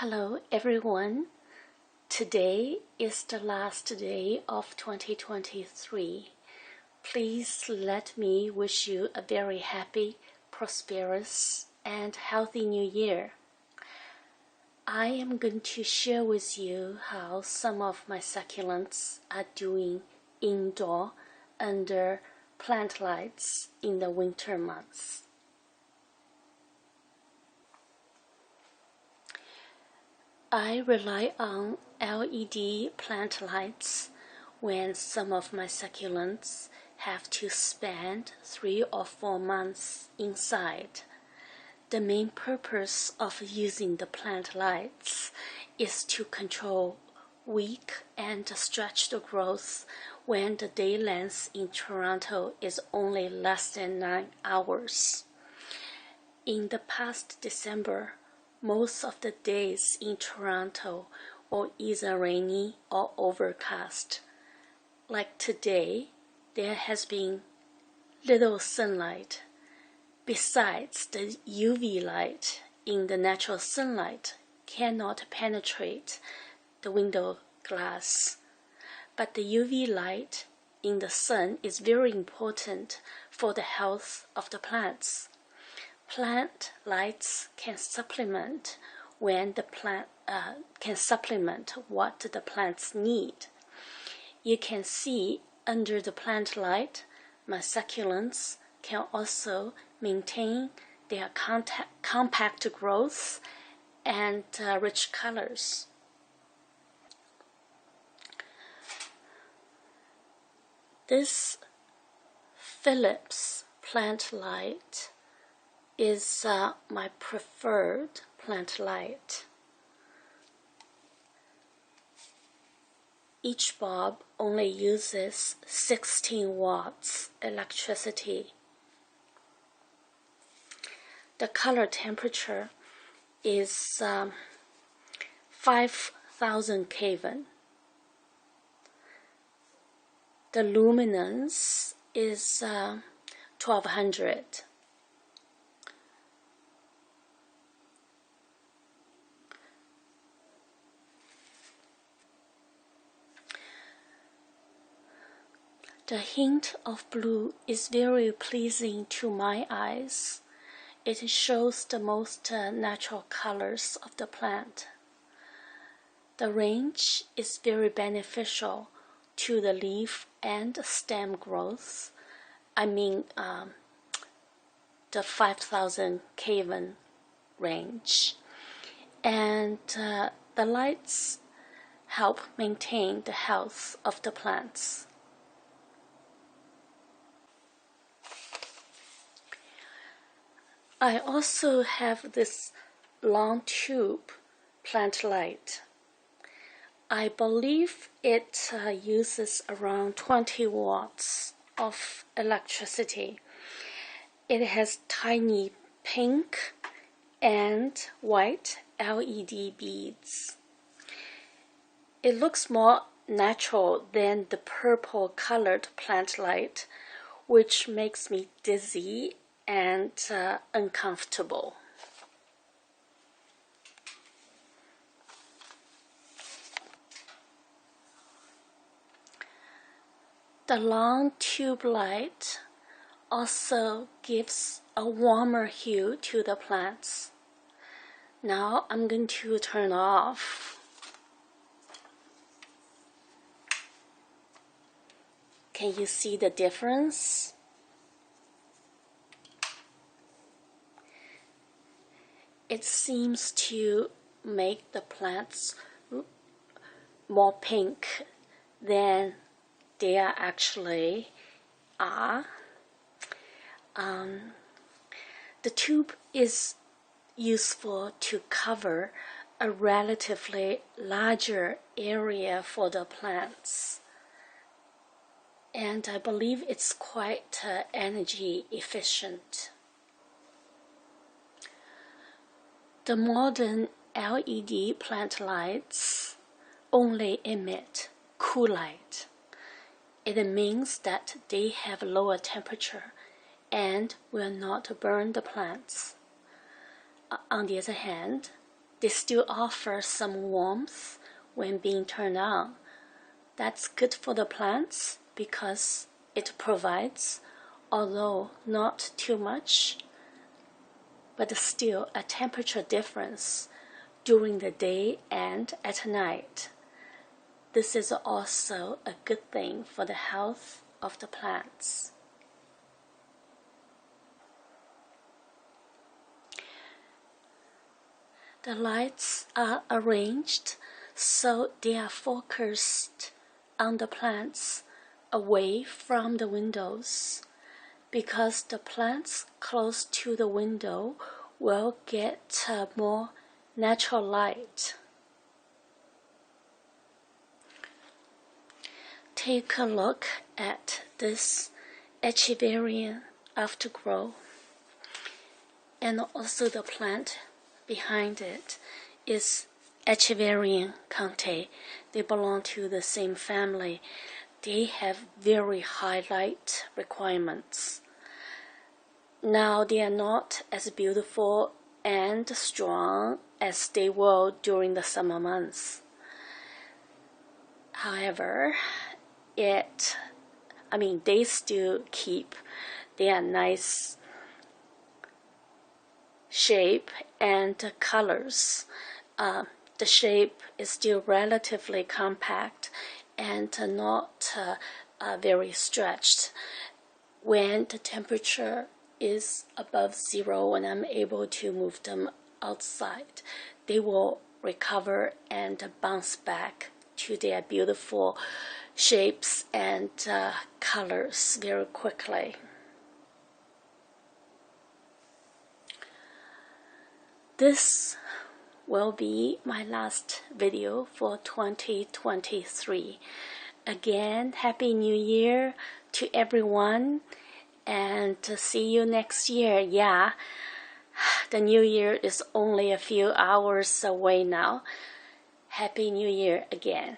Hello everyone. Today is the last day of 2023. Please let me wish you a very happy, prosperous, and healthy new year. I am going to share with you how some of my succulents are doing indoor under plant lights in the winter months. I rely on LED plant lights when some of my succulents have to spend 3 or 4 months inside. The main purpose of using the plant lights is to control weak and stretched growth when the day length in Toronto is only less than 9 hours. In the past December, most of the days in Toronto were either rainy or overcast. Like today, there has been little sunlight. Besides, the UV light in the natural sunlight cannot penetrate the window glass. But the UV light in the sun is very important for the health of the plants. Plant lights can supplement what the plants need. You can see under the plant light, my succulents can also maintain their compact growth and rich colors. This Phillips plant light is my preferred plant light. Each bulb only uses 16 watts electricity. The color temperature is 5,000 Kelvin. The luminance is 1200. The hint of blue is very pleasing to my eyes. It shows the most natural colors of the plant. The range is very beneficial to the leaf and stem growth. I mean the 5,000 Kelvin range. And the lights help maintain the health of the plants. I also have this long tube plant light. I believe it uses around 20 watts of electricity. It has tiny pink and white LED beads. It looks more natural than the purple colored plant light, which makes me dizzy and uncomfortable. The long tube light also gives a warmer hue to the plants. Now I'm going to turn off. Can you see the difference? It seems to make the plants more pink than they actually are. The tube is useful to cover a relatively larger area for the plants. And I believe it's quite energy efficient. The modern LED plant lights only emit cool light. It means that they have lower temperature and will not burn the plants. On the other hand, they still offer some warmth when being turned on. That's good for the plants because it provides, although not too much, but still a temperature difference during the day and at night. This is also a good thing for the health of the plants. The lights are arranged so they are focused on the plants away from the windows, because the plants close to the window will get more natural light. Take a look at this Echeveria afterglow, and also the plant behind it is Echeveria Conte. They belong to the same family. They have very high light requirements. Now they are not as beautiful and strong as they were during the summer months. However, they still keep their nice shape and colors. The shape is still relatively compact and not very stretched. When the temperature is above zero and I'm able to move them outside, they will recover and bounce back to their beautiful shapes and colors very quickly. This will be my last video for 2023. Again, Happy New Year to everyone, and see you next year. Yeah, the New Year is only a few hours away now. Happy New Year again.